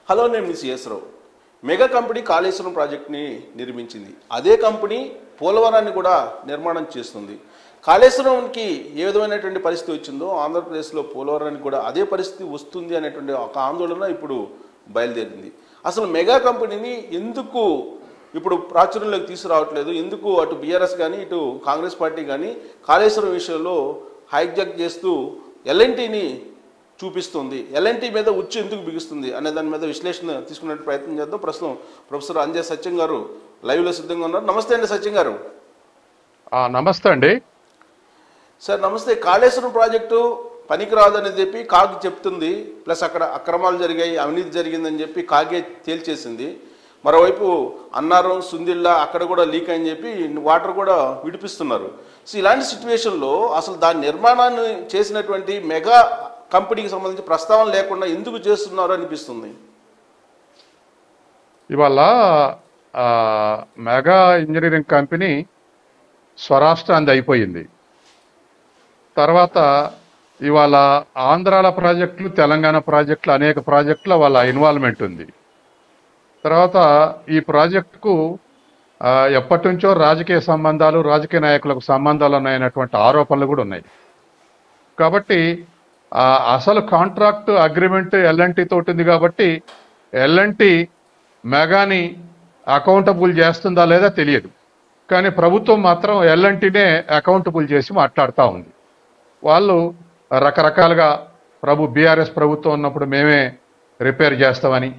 Hello, నేను miss రావు. Mega company Kaleshwaram ప్రాజెక్టుని నిర్మించింది. అదే కంపెనీ పోలవరాన్ని కూడా నిర్మాణం చేస్తుంది. కాళేశ్వరంకి ఏ విధమైనటువంటి పరిస్థితి వచ్చిందో ఆంధ్రప్రదేశ్లో పోలవరానికి కూడా అదే పరిస్థితి వస్తుంది అనేటువంటి ఒక ఆందోళన ఇప్పుడు బయలుదేరింది. అసలు మెగా కంపెనీని ఎందుకు ఇప్పుడు ప్రాచుర్యంలోకి తీసుకురావట్లేదు? ఎందుకు అటు బీఆర్ఎస్ కానీ ఇటు కాంగ్రెస్ పార్టీ కానీ కాళేశ్వరం విషయంలో హైజాక్ చేస్తూ ఎల్ఎన్టీని చూపిస్తుంది? ఎల్ఎన్టీ మీద ఉచ్చు ఎందుకు బిగుస్తుంది అనే దాని మీద విశ్లేషణ తీసుకునే ప్రయత్నం చేద్దాం. ప్రస్తుతం ప్రొఫెసర్ అంజయ్ సత్యం గారు లైవ్లో సిద్ధంగా ఉన్నారు. నమస్తే అండి సత్యం గారు. నమస్తే అండి సార్. నమస్తే. కాళేశ్వరం ప్రాజెక్టు పనికిరాదని చెప్పి కాగ్ చెప్తుంది, ప్లస్ అక్కడ అక్రమాలు జరిగాయి, అవినీతి జరిగిందని చెప్పి కాగే తేల్చేసింది. మరోవైపు అన్నారం, సుందిల్లా అక్కడ కూడా లీక్ అని చెప్పి వాటర్ కూడా విడిపిస్తున్నారు. సో ఇలాంటి సిచ్యువేషన్లో అసలు దాని నిర్మాణాన్ని చేసినటువంటి మెగా కంపెనీకి సంబంధించి ప్రస్తావన లేకుండా ఎందుకు చేస్తున్నారు అనిపిస్తుంది? ఇవాళ మెగా ఇంజనీరింగ్ కంపెనీ స్వరాష్ట్రాంది అయిపోయింది. తర్వాత ఇవాళ ఆంధ్రాల ప్రాజెక్టులు, తెలంగాణ ప్రాజెక్టులు, అనేక ప్రాజెక్టుల వాళ్ళ ఇన్వాల్వ్మెంట్ ఉంది. తర్వాత ఈ ప్రాజెక్టుకు ఎప్పటి నుంచో రాజకీయ సంబంధాలు, రాజకీయ నాయకులకు సంబంధాలు ఉన్నాయన్నటువంటి ఆరోపణలు కూడా ఉన్నాయి. కాబట్టి అసలు కాంట్రాక్ట్ అగ్రిమెంట్ ఎల్ఎన్టీ తోటి ఉంది కాబట్టి ఎల్ఎన్టీ మెగాని అకౌంటబుల్ చేస్తుందా లేదా తెలియదు. కానీ ప్రభుత్వం మాత్రం ఎల్ఎన్టీనే అకౌంటబుల్ చేసి మాట్లాడుతూ ఉంది. వాళ్ళు రకరకాలుగా బీఆర్ఎస్ ప్రభుత్వం ఉన్నప్పుడు మేమే రిపేర్ చేస్తామని,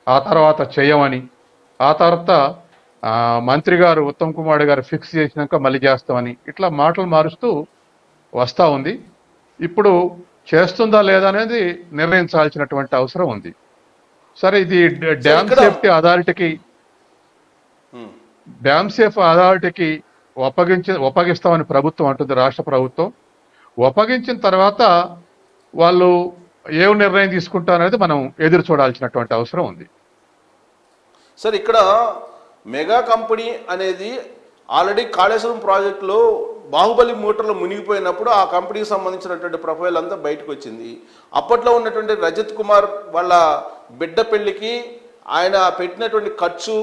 ఆ తర్వాత చేయమని, ఆ తర్వాత మంత్రి గారు ఉత్తమ్ కుమార్ గారు ఫిక్స్ చేసినాక మళ్ళీ చేస్తామని ఇట్లా మాటలు మారుస్తూ వస్తూ ఉంది. ఇప్పుడు చేస్తుందా లేదా అనేది నిర్ణయించాల్సినటువంటి అవసరం ఉంది. సరే, ఇది డ్యామ్ సేఫ్టీ అథారిటీకి ఒప్పగిస్తామని ప్రభుత్వం అంటుంది, రాష్ట్ర ప్రభుత్వం. ఒప్పగించిన తర్వాత వాళ్ళు ఏ నిర్ణయం తీసుకుంటారనేది మనం ఎదురు చూడాల్సినటువంటి అవసరం ఉంది. సార్, ఇక్కడ మెగా కంపెనీ అనేది ఆల్రెడీ కాళేశ్వరం ప్రాజెక్టులో బాహుబలి మోటార్లు మునిగిపోయినప్పుడు ఆ కంపెనీకి సంబంధించినటువంటి ప్రొఫైల్ అంతా బయటకు వచ్చింది. అప్పట్లో ఉన్నటువంటి రజత్ కుమార్ వాళ్ళ బిడ్డ పెళ్లికి ఆయన పెట్టినటువంటి ఖర్చు,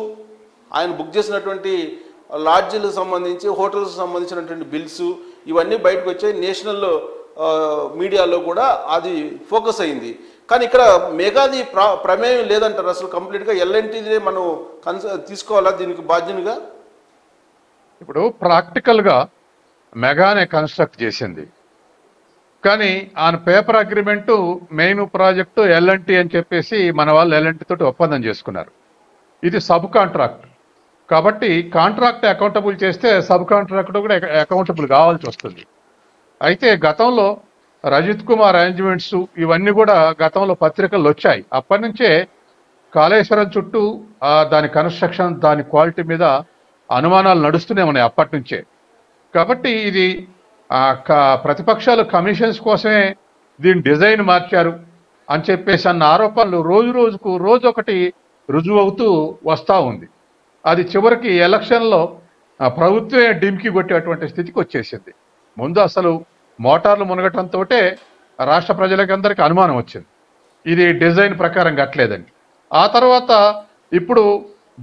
ఆయన బుక్ చేసినటువంటి లాడ్జీలకు సంబంధించి, హోటల్స్కి సంబంధించినటువంటి బిల్స్ ఇవన్నీ బయటకు వచ్చాయి. నేషనల్ మీడియాలో కూడా అది ఫోకస్ అయింది. కానీ ఇక్కడ మెగాది ప్రమేయం లేదంటారు. అసలు కంప్లీట్గా ఎల్ఎన్టీనే మనం తీసుకోవాలా దీనికి బాధ్యునిగా? ఇప్పుడు ప్రాక్టికల్గా మెగానే కన్స్ట్రక్ట్ చేసింది, కానీ on paper agreement main project LNT అని చెప్పేసి మన వాళ్ళు ఎల్ఎన్టీ తోటి ఒప్పందం చేసుకున్నారు. ఇది సబ్ కాంట్రాక్ట్ కాబట్టి కాంట్రాక్ట్ అకౌంటబుల్ చేస్తే సబ్ కాంట్రాక్ట్ కూడా అకౌంటబుల్ కావాల్సి వస్తుంది. అయితే గతంలో రజిత్ కుమార్ అరేంజ్మెంట్స్ ఇవన్నీ కూడా గతంలో పత్రికల్లో వచ్చాయి. అప్పటి నుంచే కాళేశ్వరం చుట్టూ దాని కన్స్ట్రక్షన్, దాని క్వాలిటీ మీద అనుమానాలు నడుస్తూనే ఉన్నాయి అప్పటి నుంచే. కాబట్టి ఇది ప్రతిపక్షాలు కమిషన్స్ కోసమే దీని డిజైన్ మార్చారు అని చెప్పేసి అన్న ఆరోపణలు రోజొకటి రుజువు అవుతూ వస్తూ ఉంది. అది చివరికి ఎలక్షన్లో ప్రభుత్వమే డిమ్కి కొట్టేటువంటి స్థితికి వచ్చేసింది. ముందు అసలు మోటార్లు మునగటంతో రాష్ట్ర ప్రజలకందరికీ అనుమానం వచ్చింది, ఇది డిజైన్ ప్రకారం కట్టలేదని. ఆ తర్వాత ఇప్పుడు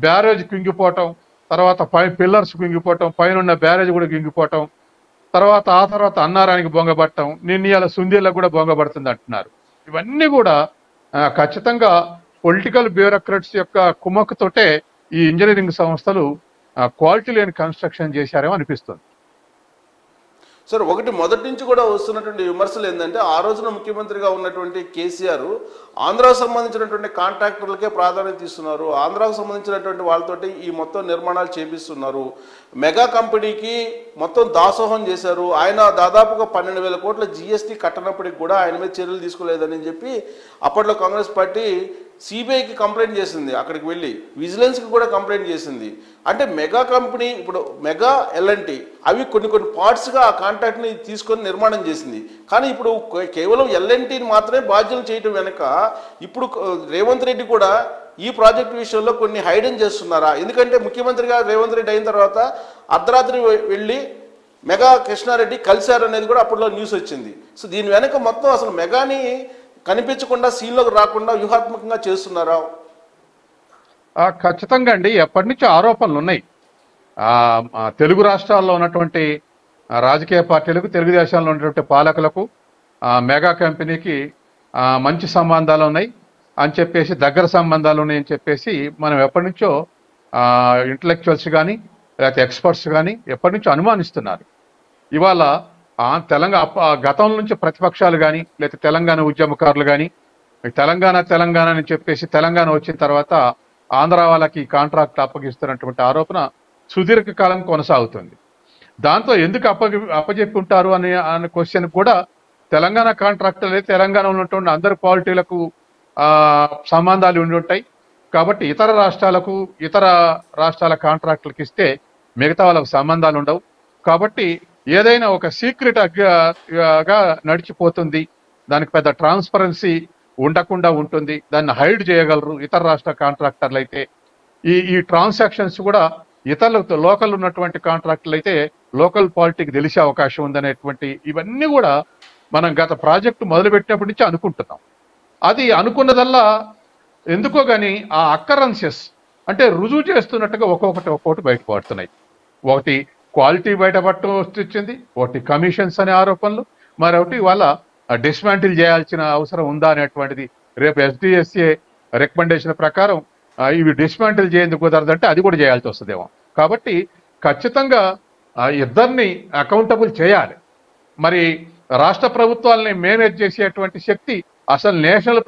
బ్యారేజ్ కుంగిపోవటం, తర్వాత పిల్లర్స్ కుంగిపోవటం, పైన ఉన్న బ్యారేజ్ కూడా కుంగిపోవటం, ఆ తర్వాత అన్నారానికి బొంగబట్టడం, నిన్నయాల సుందీలకు కూడా బొంగబడుతుంది అంటున్నారు. ఇవన్నీ కూడా ఖచ్చితంగా పొలిటికల్ బ్యూరోక్రాట్స్ యొక్క కుమ్మక్కుతోటే ఈ ఇంజనీరింగ్ సంస్థలు క్వాలిటీ లేని కన్స్ట్రక్షన్ చేశారేమో అనిపిస్తుంది. సార్, ఒకటి మొదటి నుంచి కూడా వస్తున్నటువంటి విమర్శలు ఏంటంటే, ఆ రోజున ముఖ్యమంత్రిగా ఉన్నటువంటి కేసీఆర్ ఆంధ్రాకు సంబంధించినటువంటి కాంట్రాక్టర్లకే ప్రాధాన్యత ఇస్తున్నారు, ఆంధ్రాకు సంబంధించినటువంటి వాళ్ళతోటి ఈ మొత్తం నిర్మాణాలు చేపిస్తున్నారు, మెగా కంపెనీకి మొత్తం దాసోహం చేశారు. ఆయన దాదాపుగా 12,000 కోట్ల జీఎస్టీ కట్టనప్పటికి కూడా ఆయన మీద చర్యలు తీసుకోలేదని చెప్పి అప్పట్లో కాంగ్రెస్ పార్టీ సిబిఐకి కంప్లైంట్ చేసింది, అక్కడికి వెళ్ళి విజిలెన్స్కి కూడా కంప్లైంట్ చేసింది. అంటే మెగా కంపెనీ ఇప్పుడు మెగా ఎల్ఎన్టీ అవి కొన్ని పార్ట్స్గా ఆ కాంట్రాక్ట్ని తీసుకొని నిర్మాణం చేసింది. కానీ ఇప్పుడు కేవలం ఎల్ఎన్టీని మాత్రమే బాధ్యతలు చేయటం వెనక ఇప్పుడు రేవంత్ రెడ్డి కూడా ఈ ప్రాజెక్టు విషయంలో కొన్ని హైడెన్ చేస్తున్నారా? ఎందుకంటే ముఖ్యమంత్రిగా రేవంత్ రెడ్డి అయిన తర్వాత అర్ధరాత్రి వెళ్ళి మెగా కృష్ణారెడ్డి కలిశారు అనేది కూడా అప్పట్లో న్యూస్ వచ్చింది. సో దీని వెనక మొత్తం అసలు మెగాని కనిపించకుండా సీన్లోకి రాకుండా వ్యూహాత్మకంగా చేస్తున్నారా? ఖచ్చితంగా అండి, ఎప్పటి నుంచి ఆరోపణలు ఉన్నాయి. తెలుగు రాష్ట్రాల్లో ఉన్నటువంటి రాజకీయ పార్టీలకు, తెలుగుదేశంలో ఉన్నటువంటి పాలకులకు మెగా కంపెనీకి మంచి సంబంధాలు ఉన్నాయి అని చెప్పేసి, దగ్గర సంబంధాలు ఉన్నాయని చెప్పేసి మనం ఎప్పటి నుంచో ఇంటలెక్చువల్స్ కానీ లేకపోతే ఎక్స్పర్ట్స్ కానీ ఎప్పటి నుంచో అనుమానిస్తున్నారు. ఇవాళ గతం నుంచి ప్రతిపక్షాలు కానీ లేకపోతే తెలంగాణ ఉద్యమకారులు కానీ తెలంగాణ అని చెప్పేసి తెలంగాణ వచ్చిన తర్వాత ఆంధ్ర వాళ్ళకి కాంట్రాక్ట్ అప్పగిస్తున్నటువంటి ఆరోపణ సుదీర్ఘకాలం కొనసాగుతుంది. దాంతో ఎందుకు అప్పజెప్పి ఉంటారు అనే క్వశ్చన్ కూడా తెలంగాణ కాంట్రాక్టర్లే తెలంగాణలో ఉన్నటువంటి అందరి పార్టీలకు సంబంధాలు ఉండి ఉంటాయి. కాబట్టి ఇతర రాష్ట్రాల కాంట్రాక్టులకు ఇస్తే మిగతా వాళ్ళకు సంబంధాలు ఉండవు. కాబట్టి ఏదైనా ఒక సీక్రెట్ గా నడిచిపోతుంది, దానికి పెద్ద ట్రాన్స్పరెన్సీ ఉండకుండా ఉంటుంది, దాన్ని హైడ్ చేయగలరు ఇతర రాష్ట్ర కాంట్రాక్టర్లు అయితే. ఈ ట్రాన్సాక్షన్స్ కూడా ఇతరులకు లోకల్ ఉన్నటువంటి కాంట్రాక్టర్లు అయితే లోకల్ పాలిటీకి తెలిసే అవకాశం ఉందనేటువంటి ఇవన్నీ కూడా మనం గత ప్రాజెక్టు మొదలుపెట్టినప్పటి నుంచి అనుకుంటున్నాం. అది అనుకున్నదల్లా ఎందుకో కానీ ఆ అక్కరెన్సెస్ అంటే రుజువు చేస్తున్నట్టుగా ఒక్కొక్కటి బయటపడుతున్నాయి. ఒకటి క్వాలిటీ బయటపడటం వచ్చింది, ఒకటి కమిషన్స్ అనే ఆరోపణలు, మరొకటి వాళ్ళ డిస్మాంటిల్ చేయాల్సిన అవసరం ఉందా అనేటువంటిది. రేపు ఎస్డిఎస్ఏ రికమెండేషన్ ప్రకారం ఇవి డిస్మాంటిల్ చేయేందుకు కుదరదంటే అది కూడా చేయాల్సి వస్తుందేమో. కాబట్టి ఖచ్చితంగా ఇద్దరిని అకౌంటబుల్ చేయాలి. మరి రాష్ట్ర ప్రభుత్వాలని మేనేజ్ చేసేటువంటి శక్తి అసలు నేషనల్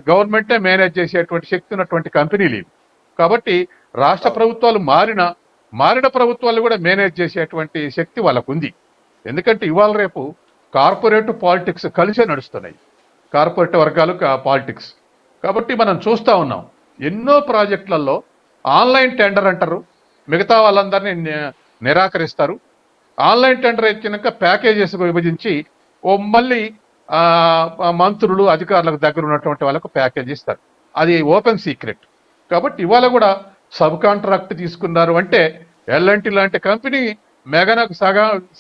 గవర్నమెంటే మేనేజ్ చేసేటువంటి శక్తి ఉన్నటువంటి కంపెనీలు ఇవి. కాబట్టి రాష్ట్ర ప్రభుత్వాలు మారిన ప్రభుత్వాలు కూడా మేనేజ్ చేసేటువంటి శక్తి వాళ్ళకు ఉంది. ఎందుకంటే ఇవాళ రేపు కార్పొరేట్ పాలిటిక్స్ కలిసే నడుస్తున్నాయి, కార్పొరేట్ వర్గాలు పాలిటిక్స్. కాబట్టి మనం చూస్తూ ఉన్నాం ఎన్నో ప్రాజెక్టులలో ఆన్లైన్ టెండర్ అంటారు, మిగతా వాళ్ళందరినీ నిరాకరిస్తారు. ఆన్లైన్ టెండర్ ఇచ్చినాక ప్యాకేజెస్ విభజించి మళ్ళీ మంత్రులు అధికారులకు దగ్గర ఉన్నటువంటి వాళ్ళకు ప్యాకేజ్ ఇస్తారు. అది ఓపెన్ సీక్రెట్. కాబట్టి ఇవాళ కూడా సబ్ కాంట్రాక్ట్ తీసుకున్నారు అంటే ఎల్ఎన్టీ లాంటి కంపెనీ మెగానాకు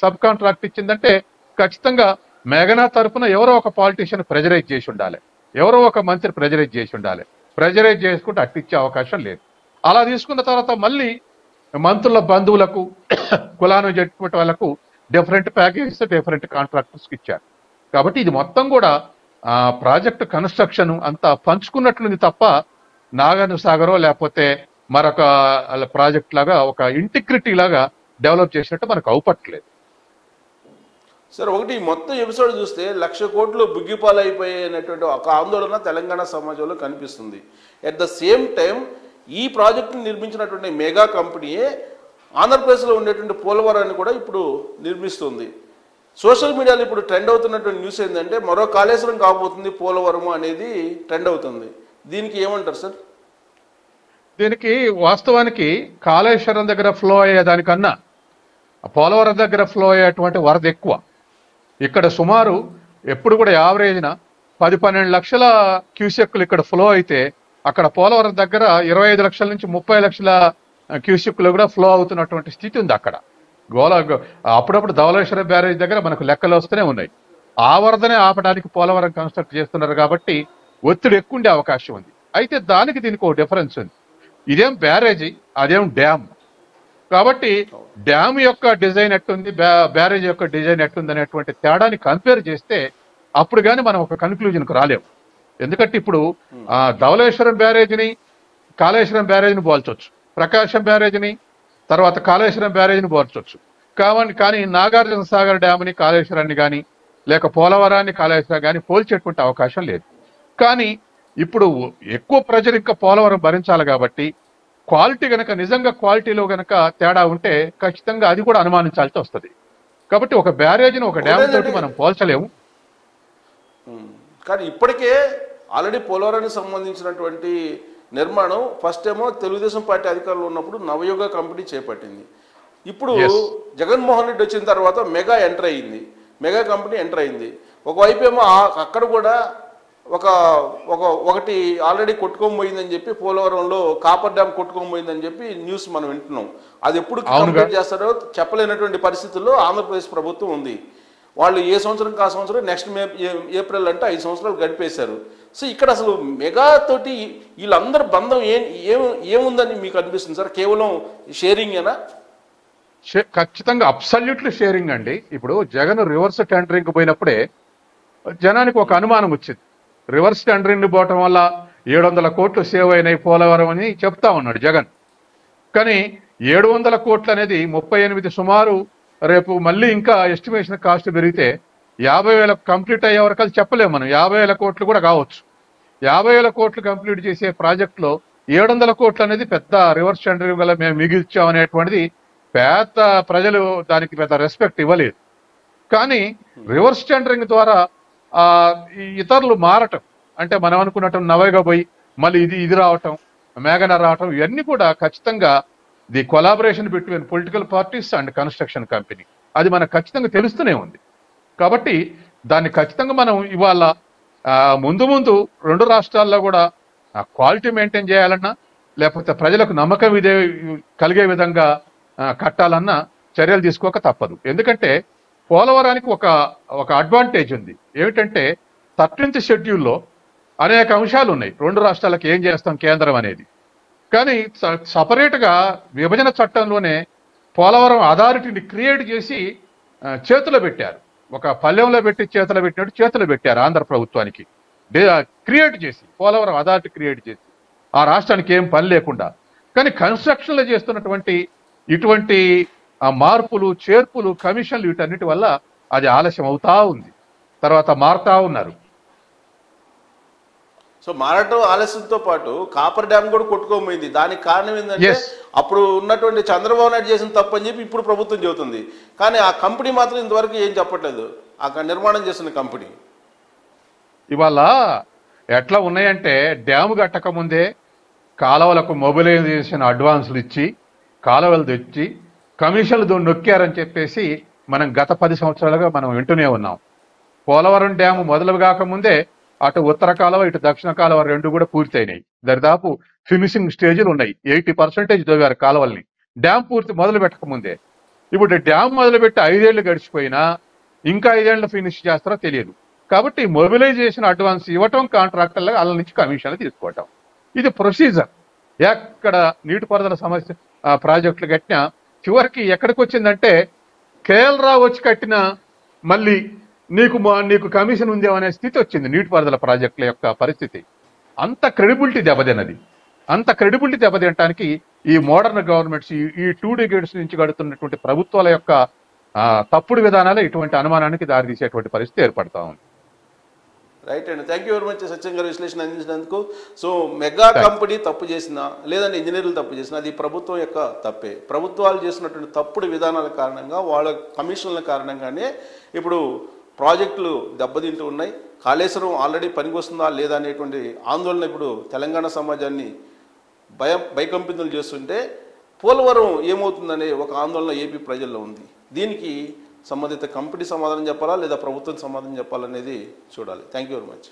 సబ్ కాంట్రాక్ట్ ఇచ్చిందంటే ఖచ్చితంగా మెగానా తరఫున ఎవరో ఒక పాలిటీషియన్ ప్రెజరైజ్ చేసి ఉండాలి, ఎవరో ఒక మంత్రి ప్రెజరైజ్ చేసి ఉండాలి. ప్రెజరైజ్ చేసుకుంటే అట్టిచ్చే అవకాశం లేదు. అలా తీసుకున్న తర్వాత మళ్ళీ మంత్రుల బంధువులకు కులాను జట్టుకుంటే వాళ్ళకు డిఫరెంట్ ప్యాకేజెస్ డిఫరెంట్ కాంట్రాక్టర్స్కి ఇచ్చారు. కాబట్టి ఇది మొత్తం కూడా ప్రాజెక్ట్ కన్స్ట్రక్షన్ అంతా పంచుకున్నట్లుంది తప్ప నాగార్జున సాగరో లేకపోతే మరొక ప్రాజెక్ట్ లాగా ఒక ఇంటిగ్రిటీ లాగా డెవలప్ చేసినట్టు మనకు అవుపట్లేదు. సార్, ఒకటి మొత్తం ఎపిసోడ్ చూస్తే 1,00,000 కోట్లు బుగ్గిపాలు అయిపోయినటువంటి ఒక ఆందోళన తెలంగాణ సమాజంలో కనిపిస్తుంది. ఎట్ ద సేమ్ టైం ఈ ప్రాజెక్టును నిర్మించినటువంటి మెగా కంపెనీయే ఆంధ్రప్రదేశ్లో ఉండేటువంటి పోలవరాన్ని కూడా ఇప్పుడు నిర్మిస్తుంది. సోషల్ మీడియాలో ఇప్పుడు ట్రెండ్ అవుతున్నటువంటి న్యూస్ ఏంటంటే మరో కాళేశ్వరం కాబోతుంది పోలవరం అనేది ట్రెండ్ అవుతుంది. దీనికి ఏమంటారు సార్? దీనికి వాస్తవానికి కాళేశ్వరం దగ్గర ఫ్లో అయ్యేదానికన్నా పోలవరం దగ్గర ఫ్లో అయ్యేటువంటి వరద ఎక్కువ. ఇక్కడ సుమారు ఎప్పుడు కూడా యావరేజ్న 10-12 లక్షల క్యూసెక్కులు ఇక్కడ ఫ్లో అయితే అక్కడ పోలవరం దగ్గర 25 లక్షల నుంచి 30 లక్షల క్యూసెక్కులు కూడా ఫ్లో అవుతున్నటువంటి స్థితి ఉంది. అక్కడ అప్పుడప్పుడు ధవళేశ్వరం బ్యారేజ్ దగ్గర మనకు లెక్కలు వస్తూనే ఉన్నాయి. ఆ వరదనే ఆపడానికి పోలవరం కన్స్ట్రక్ట్ చేస్తున్నారు కాబట్టి ఒత్తిడి ఎక్కువ ఉండే అవకాశం ఉంది. అయితే దీనికి ఒక డిఫరెన్స్ ఉంది. ఇదేం బ్యారేజీ, అదేం డ్యామ్. కాబట్టి డ్యామ్ యొక్క డిజైన్ ఎట్టుంది, బ్యారేజ్ యొక్క డిజైన్ ఎట్టుంది అనేటువంటి తేడాని కంపేర్ చేస్తే అప్పుడు కానీ మనం ఒక కన్క్లూజన్కు రాలేము. ఎందుకంటే ఇప్పుడు ధవళేశ్వరం బ్యారేజ్ని కాళేశ్వరం బ్యారేజ్ని పోల్చొచ్చు, ప్రకాశం బ్యారేజ్ని తర్వాత కాళేశ్వరం బ్యారేజ్ని పోల్చొచ్చు. కానీ నాగార్జున సాగర్ డ్యామ్ని కాళేశ్వరాన్ని కానీ లేక పోలవరాన్ని కాళేశ్వరం కానీ పోల్చేటువంటి అవకాశం లేదు. కానీ ఇప్పుడు ఎక్కువ ప్రజలు ఇంకా పోలవరం భరించాలి కాబట్టి క్వాలిటీ కనుక నిజంగా క్వాలిటీలో కనుక తేడా ఉంటే ఖచ్చితంగా అది కూడా అనుమానించాల్సి వస్తుంది. కాబట్టి ఒక బ్యారేజ్ని ఒక డ్యామ్ తోటి మనం పోల్చలేము. కానీ ఇప్పటికే ఆల్రెడీ పోలవరానికి సంబంధించినటువంటి నిర్మాణం ఫస్ట్ ఏమో తెలుగుదేశం పార్టీ అధికారులు ఉన్నప్పుడు నవయుగ కంపెనీ చేపట్టింది. ఇప్పుడు జగన్మోహన్ రెడ్డి వచ్చిన తర్వాత మెగా కంపెనీ ఎంటర్ అయింది. ఒకవైపు ఏమో అక్కడ కూడా ఒకటి ఆల్రెడీ కొట్టుకోబోయిందని చెప్పి పోలవరంలో కాపర్ డ్యామ్ కొట్టుకోబోయిందని చెప్పి న్యూస్ మనం వింటున్నాం. అది ఎప్పుడు కంప్లీట్ చేస్తారో చెప్పలేనటువంటి పరిస్థితుల్లో ఆంధ్రప్రదేశ్ ప్రభుత్వం ఉంది. వాళ్ళు ఏ సంవత్సరం ఆ సంవత్సరం నెక్స్ట్ ఏప్రిల్ అంటే 5 సంవత్సరాలు గడిపేశారు. సో ఇక్కడ అసలు మెగా తోటి వీళ్ళందరి బంధం ఏముందని మీకు అనిపిస్తుంది సార్? కేవలం షేరింగేనా? ఖచ్చితంగా అబ్సల్యూట్లీ షేరింగ్ అండి. ఇప్పుడు జగన్ రివర్స్ టెండరింగ్ పోయినప్పుడే జనానికి ఒక అనుమానం వచ్చింది. రివర్స్ టెండరింగ్ పోవటం వల్ల 700 కోట్లు సేవ్ అయినాయి పోలవరం అని చెప్తా ఉన్నాడు జగన్. కానీ 700 కోట్లు అనేది 38 సుమారు, రేపు మళ్ళీ ఇంకా ఎస్టిమేషన్ కాస్ట్ పెరిగితే 50,000 కంప్లీట్ అయ్యే వరకు అది చెప్పలేము మనం. 50,000 కోట్లు కూడా కావచ్చు. 50,000 కోట్లు కంప్లీట్ చేసే ప్రాజెక్టులో 700 కోట్లు అనేది పెద్ద రివర్స్ టెండరింగ్ వల్ల మేము మిగిల్చాం అనేటువంటిది పెద్ద ప్రజలు దానికి పెద్ద రెస్పెక్ట్ ఇవ్వలేదు. కానీ రివర్స్ టెండరింగ్ ద్వారా ఇతరులు మారటం, అంటే మనం అనుకున్నట్టు నవైగా పోయి మళ్ళీ ఇది రావటం, మేఘన రావటం, ఇవన్నీ కూడా ఖచ్చితంగా the collaboration between political parties and construction company, అది మనకు ఖచ్చితంగా తెలుస్తూనే ఉంది. కాబట్టి దాన్ని ఖచ్చితంగా మనం ఇవాళ ముందు ముందు 2 రాష్ట్రాల్లో కూడా క్వాలిటీ మెయింటైన్ చేయాలన్నా, లేకపోతే ప్రజలకు నమ్మకం కలిగే విధంగా కట్టాలన్నా చర్యలు తీసుకోక తప్పదు. ఎందుకంటే పోలవరానికి ఒక అడ్వాంటేజ్ ఉంది. ఏమిటంటే 13th షెడ్యూల్లో అనేక అంశాలు ఉన్నాయి. 2 రాష్ట్రాలకు ఏం చేస్తాం కేంద్రం అనేది. కానీ సపరేట్గా విభజన చట్టంలోనే పోలవరం అథారిటీని క్రియేట్ చేసి చేతిలో పెట్టారు. ఒక పల్లెంలో పెట్టి చేతిలో పెట్టినట్టు చేతిలో పెట్టారు ఆంధ్ర ప్రభుత్వానికి. క్రియేట్ చేసి పోలవరం అథారిటీ క్రియేట్ చేసి ఆ రాష్ట్రానికి ఏం పని లేకుండా. కానీ కన్స్ట్రక్షన్లో చేస్తున్నటువంటి ఇటువంటి మార్పులు, చేర్పులు, కమిషన్లు, వీటన్నిటి వల్ల అది ఆలస్యం అవుతా ఉంది. తర్వాత మారుతా ఉన్నారు. సో మారటం ఆలస్యంతో పాటు కాపర్ డ్యామ్ కూడా కొట్టుకోపోయింది. దానికి కారణం ఏంటంటే అప్పుడు ఉన్నటువంటి చంద్రబాబు నాయుడు చేసిన తప్పని చెప్పి ఇప్పుడు ప్రభుత్వం చెబుతుంది. కానీ ఆ కంపెనీ మాత్రం ఇంతవరకు ఏం చెప్పట్లేదు, ఆ నిర్మాణం చేస్తున్న కంపెనీ. ఇవాళ ఎట్లా ఉన్నాయంటే డ్యాము కట్టక ముందే కాలువలకు మొబిలైజేషన్ అడ్వాన్సులు ఇచ్చి కాలువలు తెచ్చి కమిషన్లు నొక్కారని చెప్పేసి మనం గత 10 సంవత్సరాలుగా మనం వింటూనే ఉన్నాం. పోలవరం డ్యాము మొదలు కాకముందే అటు ఉత్తర కాలువ ఇటు దక్షిణ కాలువ 2 కూడా పూర్తయినాయి. దరిదాపు ఫినిషింగ్ స్టేజ్లు ఉన్నాయి. 80% తవ్వారు కాలువల్ని డ్యామ్ పూర్తి మొదలు పెట్టకముందే. ఇప్పుడు డ్యామ్ మొదలుపెట్టి 5 ఏళ్ళు గడిచిపోయినా ఇంకా 5 ఏళ్ళు ఫినిష్ చేస్తారో తెలియదు. కాబట్టి మొబిలైజేషన్ అడ్వాన్స్ ఇవ్వటం, కాంట్రాక్టర్లకు వాళ్ళ నుంచి కమిషన్లు తీసుకోవటం, ఇది ప్రొసీజర్. ఎక్కడ నీటిపారుదల సమస్య ప్రాజెక్టులు కట్టినా చివరికి ఎక్కడికి వచ్చిందంటే కేఎల్ వచ్చి కట్టినా మళ్ళీ నీకు కమిషన్ ఉందేమనే స్థితి వచ్చింది నీటిపారుదల ప్రాజెక్టుల యొక్క పరిస్థితి. అంత క్రెడిబిలిటీ దెబ్బతిన్నది. అంత క్రెడిబిలిటీ దెబ్బతినటానికి ఈ మోడర్న్ గవర్నమెంట్స్, ఈ 2 decades నుంచి గడుతున్నటువంటి ప్రభుత్వాల యొక్క తప్పుడు విధానాలే ఇటువంటి అనుమానానికి దారితీసేటువంటి పరిస్థితి ఏర్పడతా ఉంది. రైట్ అండి, థ్యాంక్ యూ వెరీ మచ్ సత్యం గారు విశ్లేషణ అందించినందుకు. సో మెగా కంపెనీ తప్పు చేసినా లేదంటే ఇంజనీర్లు తప్పు చేసినా అది ప్రభుత్వం యొక్క తప్పే. ప్రభుత్వాలు చేసినటువంటి తప్పుడు విధానాల కారణంగా, వాళ్ళ కమిషన్ల కారణంగానే ఇప్పుడు ప్రాజెక్టులు దెబ్బతింటూ ఉన్నాయి. కాళేశ్వరం ఆల్రెడీ పనికొస్తుందా లేదా అనేటువంటి ఆందోళన ఇప్పుడు తెలంగాణ సమాజాన్ని భయకంపితులు చేస్తుంటే పోలవరం ఏమవుతుందనే ఒక ఆందోళన ఏపీ ప్రజల్లో ఉంది. దీనికి సంబంధిత కంపెనీ సమాధానం చెప్పాలా లేదా ప్రభుత్వం సమాధానం చెప్పాలనేది చూడాలి. Thank you very much.